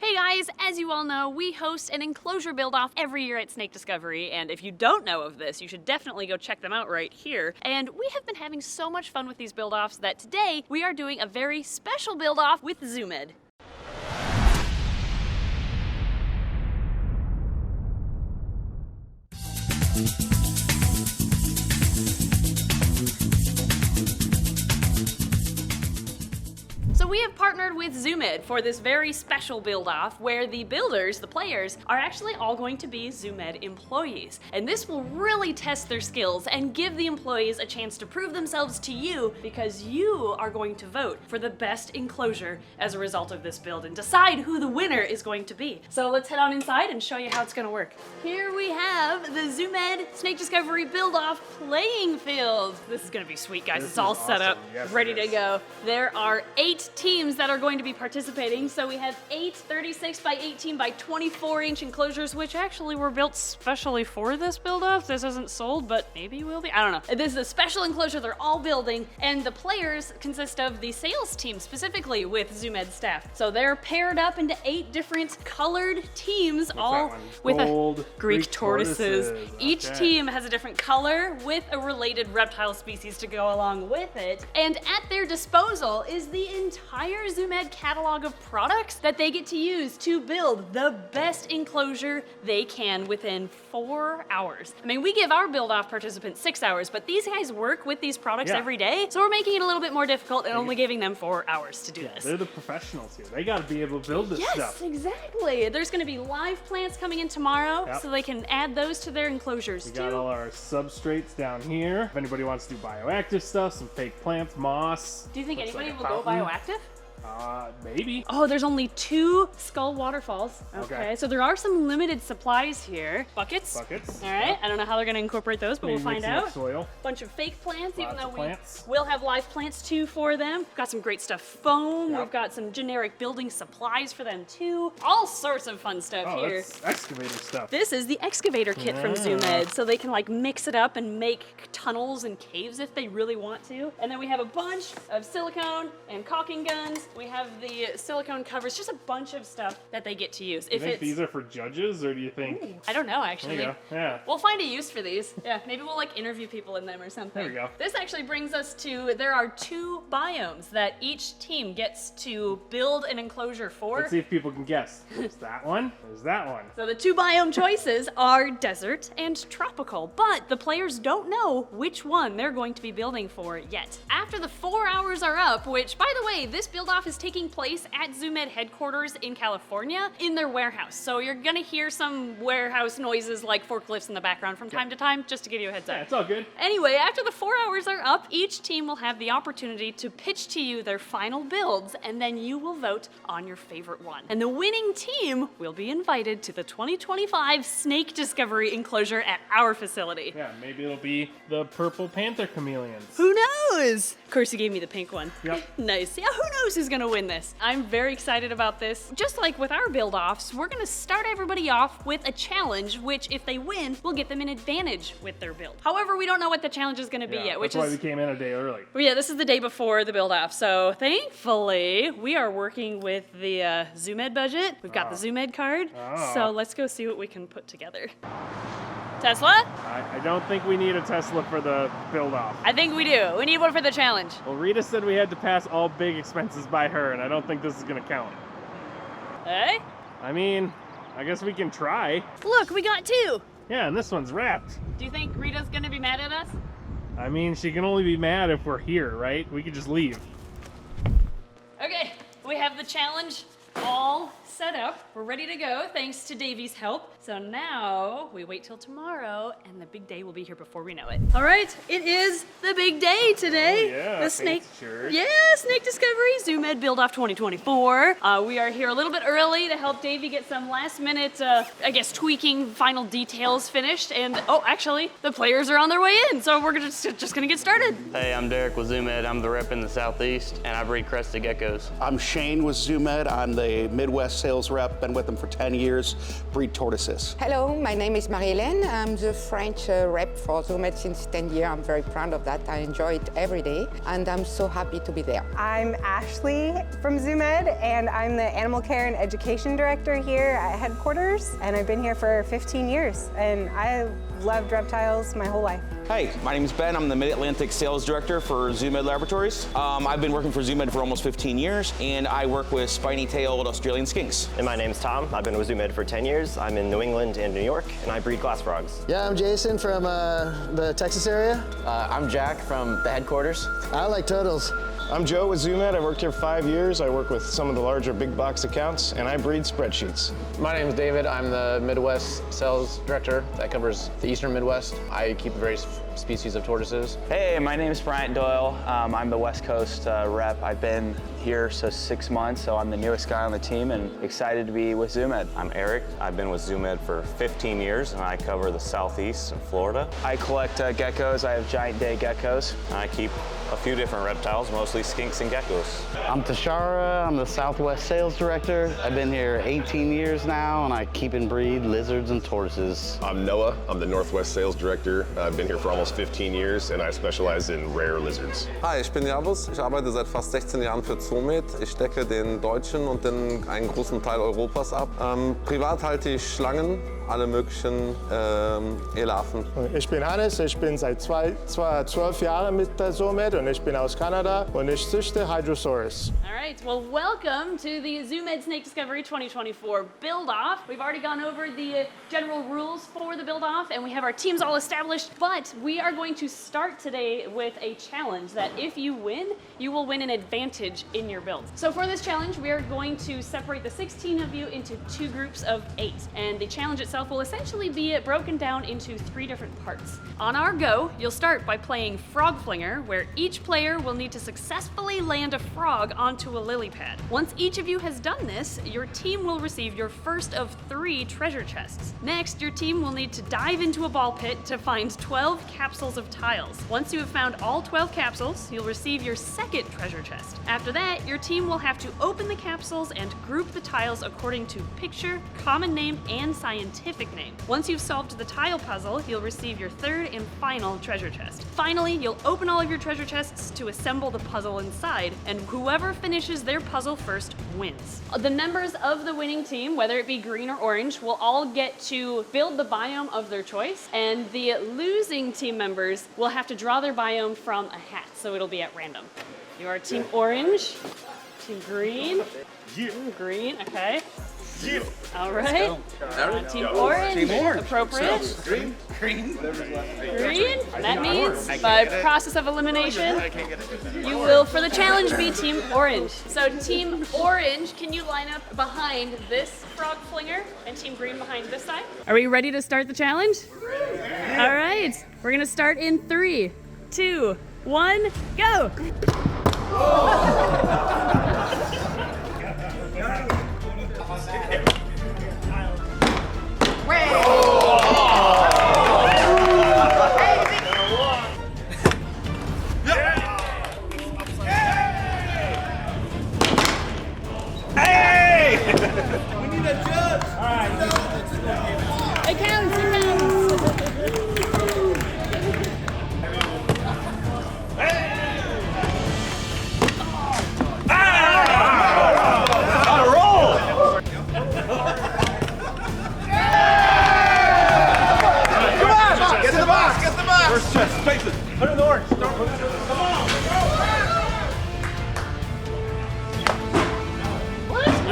Hey guys, as you all know, we host an enclosure build-off every year at Snake Discovery, and if you don't know of this, you should definitely go check them out right here. And we have been having so much fun with these build-offs that today we are doing a very special build-off with Zoomed. So we have partnered with Zoomed for this very special build-off where the builders, the players, are actually all going to be Zoomed employees. And this will really test their skills and give the employees a chance to prove themselves to you because you are going to vote for the best enclosure as a result of this build and decide who the winner is going to be. So let's head on inside and show you how it's gonna work. Here we have the Zoomed Snake Discovery build-off playing field. This is gonna be sweet, guys. It's all set up, ready to go. There are 8 teams that are going to be participating. So we have 8 36 by 18 by 24-inch enclosures, which actually were built specially for this build-off. This isn't sold, but maybe will be. I don't know. This is a special enclosure they're all building, and the players consist of the sales team, specifically with Zoomed staff. So they're paired up into 8 different colored teams, all with gold, Greek tortoises. Okay. Each team has a different color with a related reptile species to go along with it. And at their disposal is the entire Zoomed catalog of products that they get to use to build the best enclosure they can within 4 hours. I mean, we give our build-off participants 6 hours, but these guys work with these products every day, so we're making it a little bit more difficult and only giving them 4 hours to do this. They're the professionals here. They gotta be able to build this stuff. Yes, exactly. There's gonna be live plants coming in tomorrow, so they can add those to their enclosures too. We got all our substrates down here. If anybody wants to do bioactive stuff, some fake plants, moss. Do you think anybody will go bioactive? Maybe. Oh, there's only 2 skull waterfalls. Okay, so there are some limited supplies here. Buckets. Buckets. All right, I don't know how they're gonna incorporate those, but we'll find out. Soil. Bunch of fake plants, even though we plants. will have live plants too for them. We've got some great stuff, foam. We've got some generic building supplies for them too. All sorts of fun stuff here. That's excavator stuff. This is the excavator kit from Zoomed, so they can like mix it up and make tunnels and caves if they really want to. And then we have a bunch of silicone and caulking guns. We have the silicone covers, just a bunch of stuff that they get to use. Do you think these are for judges, or do you think? I don't know, actually. There you go. Yeah. We'll find a use for these. Yeah, maybe we'll like interview people in them or something. There we go. This actually brings us to, there are 2 biomes that each team gets to build an enclosure for. Let's see if people can guess. There's that one, there's that one. So the 2 biome choices are desert and tropical, but the players don't know which one they're going to be building for yet. After the 4 hours are up, which by the way, this build-off is taking place at Zoomed headquarters in California in their warehouse. So you're gonna hear some warehouse noises like forklifts in the background from time to time, just to give you a heads up. Yeah, it's all good. Anyway, after the 4 hours are up, each team will have the opportunity to pitch to you their final builds, and then you will vote on your favorite one. And the winning team will be invited to the 2025 Snake Discovery Enclosure at our facility. Yeah, maybe it'll be the purple panther chameleons. Who knows? Of course, you gave me the pink one. Yep. Nice. Yeah, who knows who's gonna win this? I'm very excited about this. Just like with our build-offs, we're gonna start everybody off with a challenge, which if they win, will get them an advantage with their build. However, we don't know what the challenge is gonna be yet, which that's why we came in a day early. Well, yeah, this is the day before the build-off, so thankfully, we are working with the Zoomed budget. We've got the Zoomed card, so let's go see what we can put together. Tesla? I don't think we need a Tesla for the build-off. I think we do. We need one for the challenge. Well, Rita said we had to pass all big expenses by her, and I don't think this is gonna count. Hey? I mean, I guess we can try. Look, we got 2. Yeah, and this one's wrapped. Do you think Rita's gonna be mad at us? I mean, she can only be mad if we're here, right? We could just leave. Okay, we have the challenge all set up. We're ready to go, thanks to Davey's help. So now we wait till tomorrow, and the big day will be here before we know it. All right, it is the big day today. Oh, yeah, the Snake shirt. Yeah, Snake Discovery Zoomed Build-off 2024. We are here a little bit early to help Davey get some last-minute, I guess, tweaking final details finished. And oh, actually, the players are on their way in, so we're just gonna get started. Hey, I'm Derek with Zoomed. I'm the rep in the Southeast, and I breed crested geckos. I'm Shane with Zoomed. I'm the Midwest sales sales rep, been with them for 10 years, breed tortoises. Hello, my name is Marie-Hélène. I'm the French rep for Zoomed since 10 years. I'm very proud of that. I enjoy it every day, and I'm so happy to be there. I'm Ashley from Zoomed, and I'm the Animal Care and Education Director here at headquarters, and I've been here for 15 years, and I loved reptiles my whole life. Hey, my name is Ben. I'm the Mid-Atlantic Sales Director for Zoomed Laboratories. I've been working for Zoomed for almost 15 years, and I work with spiny-tailed Australian skinks. And my name's Tom. I've been with Zoomed for 10 years. I'm in New England and New York, and I breed glass frogs. Yeah, I'm Jason from the Texas area. I'm Jack from the headquarters. I like turtles. I'm Joe with Zoomed. I worked here 5 years. I work with some of the larger big box accounts, and I breed spreadsheets. My name is David. I'm the Midwest Sales Director that covers the Eastern Midwest. I keep various species of tortoises. Hey, my name is Bryant Doyle. I'm the West Coast rep. I've been here 6 months, so I'm the newest guy on the team and excited to be with Zoomed. I'm Eric. I've been with Zoomed for 15 years, and I cover the Southeast and Florida. I collect geckos. I have giant day geckos. I keep a few different reptiles, mostly skinks and geckos. I'm Tashara. I'm the Southwest Sales Director. I've been here 18 years now, and I keep and breed lizards and tortoises. I'm Noah. I'm the Northwest Sales Director. I've been here for almost 15 years, and I specialize in rare lizards. Hi, ich bin Javus. Ich arbeite seit fast 16 Jahren für Zoomed. Ich decke den deutschen und einen großen Teil Europas ab. Privat halte ich Schlangen, alle möglichen Elafen. Ich bin Hannes, ich bin seit 12 Jahren mit der Zoomed und ich bin aus Kanada und ich züchte Hydrosaurus. All right, well, welcome to the Zoomed Snake Discovery 2024 Build-off. We've already gone over the general rules for the Build-off, and we have our teams all established, but we are going to start today with a challenge that if you win, you will win an advantage in your build. So for this challenge, we are going to separate the 16 of you into 2 groups of 8, and the challenge itself will essentially be broken down into 3 different parts. On our go, you'll start by playing Frog Flinger, where each player will need to successfully land a frog onto a lily pad. Once each of you has done this, your team will receive your first of 3 treasure chests. Next, your team will need to dive into a ball pit to find 12 capsules of tiles. Once you have found all 12 capsules, you'll receive your second treasure chest. After that, your team will have to open the capsules and group the tiles according to picture, common name, and scientific name. Once you've solved the tile puzzle, you'll receive your third and final treasure chest. Finally, you'll open all of your treasure chests to assemble the puzzle inside, and whoever finishes their puzzle first wins. The members of the winning team, whether it be green or orange, will all get to build the biome of their choice, and the losing team members will have to draw their biome from a hat, so it'll be at random. You are team orange, team green, green, okay. All right. Team orange, appropriate. Green. Green. That means by process of elimination, you will, for the challenge, be team orange. So team orange, can you line up behind this frog flinger and team green behind this side? Are we ready to start the challenge? All right. We're gonna start in 3, 2, 1, go. It counts, it counts. On a roll! Come on! Get to the box! Get the box! First chest, face it. Put it in the orange. Come on!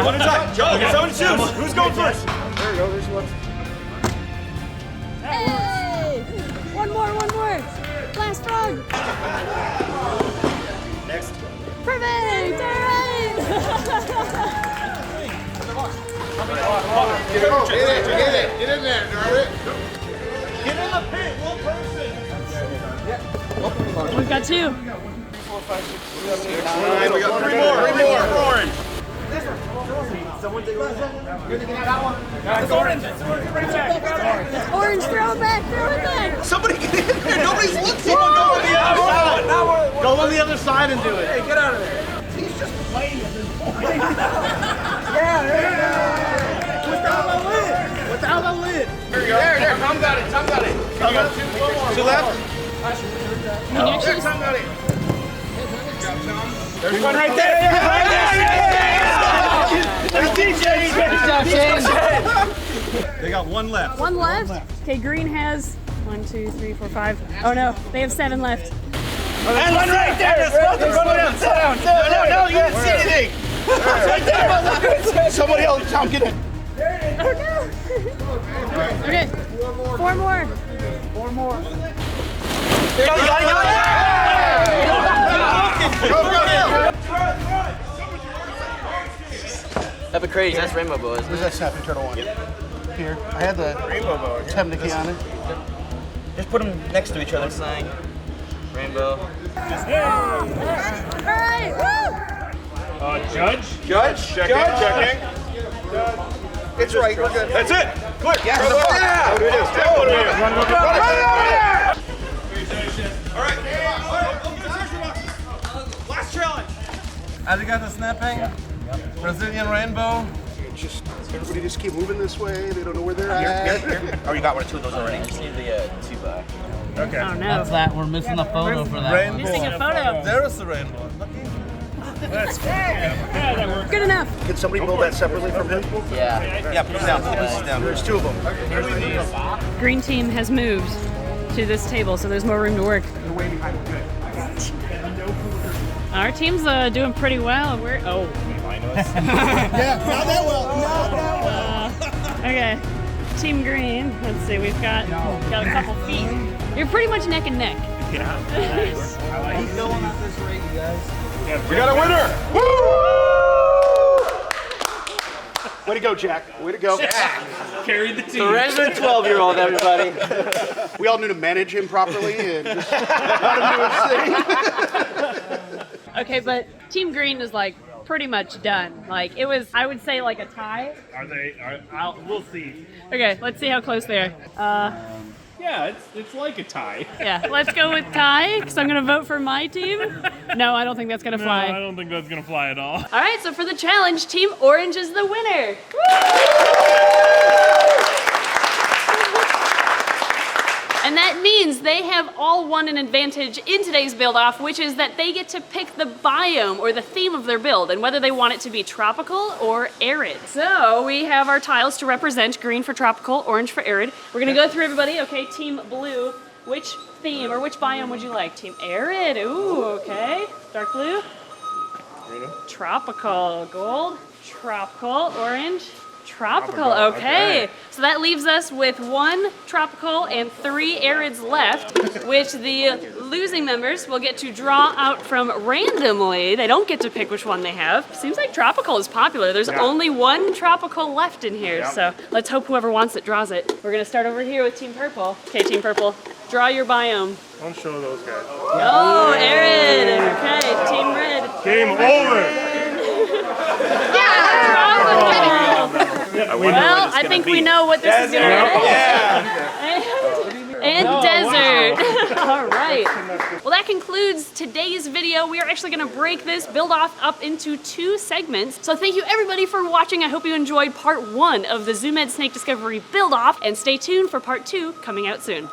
One at a time. Joe, get someone to choose. Who's going first? There we go, there's one. Hey! One more. Last frog. Next. Perfect, all right. Get it. Get in there, Darby. Get in the pit, one person. We've got 2. 4, 5, 6, 7, 8, 9. We got 3 more for orange. Someone take that. You're gonna have that one. It's orange. It's orange, throw it back. Somebody get in there. Nobody's looking. Someone go on the other side. Go on the other side and do it. Hey, get out of there. He's just playing at this point. Without the lid. Without the lid. There. Tom got it. Two left. No. There, Tom got it. There's one right there. That's DJ. They got one left. One left? Okay, green has 1, 2, 3, 4, 5. Oh no, they have 7 left. And one right there. Slow down. No, you didn't see anything. It's right there. Somebody else, Tom, get it. Oh no. Okay, 4 more. That'd be crazy. That's rainbow bow, isn't it? Where's that snapping turtle one? Here. I had the rainbow bow. Temniki on it. Just put them next to each other. Sign. Rainbow. All right, woo! Judge? Checking. It's right. We're good. That's it. Quick. Yes. Yeah. What do we do? All right. Last challenge. Have you got the snapping? Yeah. Brazilian rainbow. Everybody just keep moving this way. They don't know where they're at. Oh, you got 1 or 2 of those already. Just need the 2 back. Okay. Oh no. That's that. We're missing a photo for that. Rainbow. Missing a photo. There is the rainbow. That's good. Yeah, that works. Good enough. Can somebody build that separately from him? Yeah, put it down. There's 2 of them. Green team has moved to this table, so there's more room to work. Our team's doing pretty well. We're Yeah, not that well. Okay. Team green. Let's see. We've got a couple feet. You're pretty much neck and neck. Yeah. Keep going at this rate, you guys. We got a winner! Woo! Way to go, Jack. Way to go. Carried the team. The resident 12-year-old, everybody. We all knew to manage him properly and just let him do his thing. Okay, but Team Green is like pretty much done. Like it was, I would say like a tie. Are they? We'll see. Okay, let's see how close they are. Yeah, it's like a tie. Yeah, let's go with tie, because I'm gonna vote for my team. No, I don't think that's gonna fly. No, I don't think that's gonna fly at all. All right, so for the challenge, Team Orange is the winner. And that means they have all won an advantage in today's build-off, which is that they get to pick the biome or the theme of their build and whether they want it to be tropical or arid. So we have our tiles to represent: green for tropical, orange for arid. We're gonna go through everybody. Okay, Team Blue, which theme or which biome would you like? Team Arid, ooh, okay. Dark blue. Tropical, gold. Tropical, orange. Tropical, okay. So that leaves us with 1 tropical and 3 arids left, which the losing members will get to draw out from randomly. They don't get to pick which one they have. Seems like tropical is popular. There's only 1 tropical left in here, so let's hope whoever wants it draws it. We're gonna start over here with Team Purple. Okay, Team Purple, draw your biome. Don't show those guys. Oh, arid. Okay, Team Red. Game over. Well, I think we know what this is going to be. And desert. All right. Well, that concludes today's video. We are actually going to break this build-off up into 2 segments. So thank you everybody for watching. I hope you enjoyed part 1 of the Zoo Med Snake Discovery build-off, and stay tuned for part 2 coming out soon.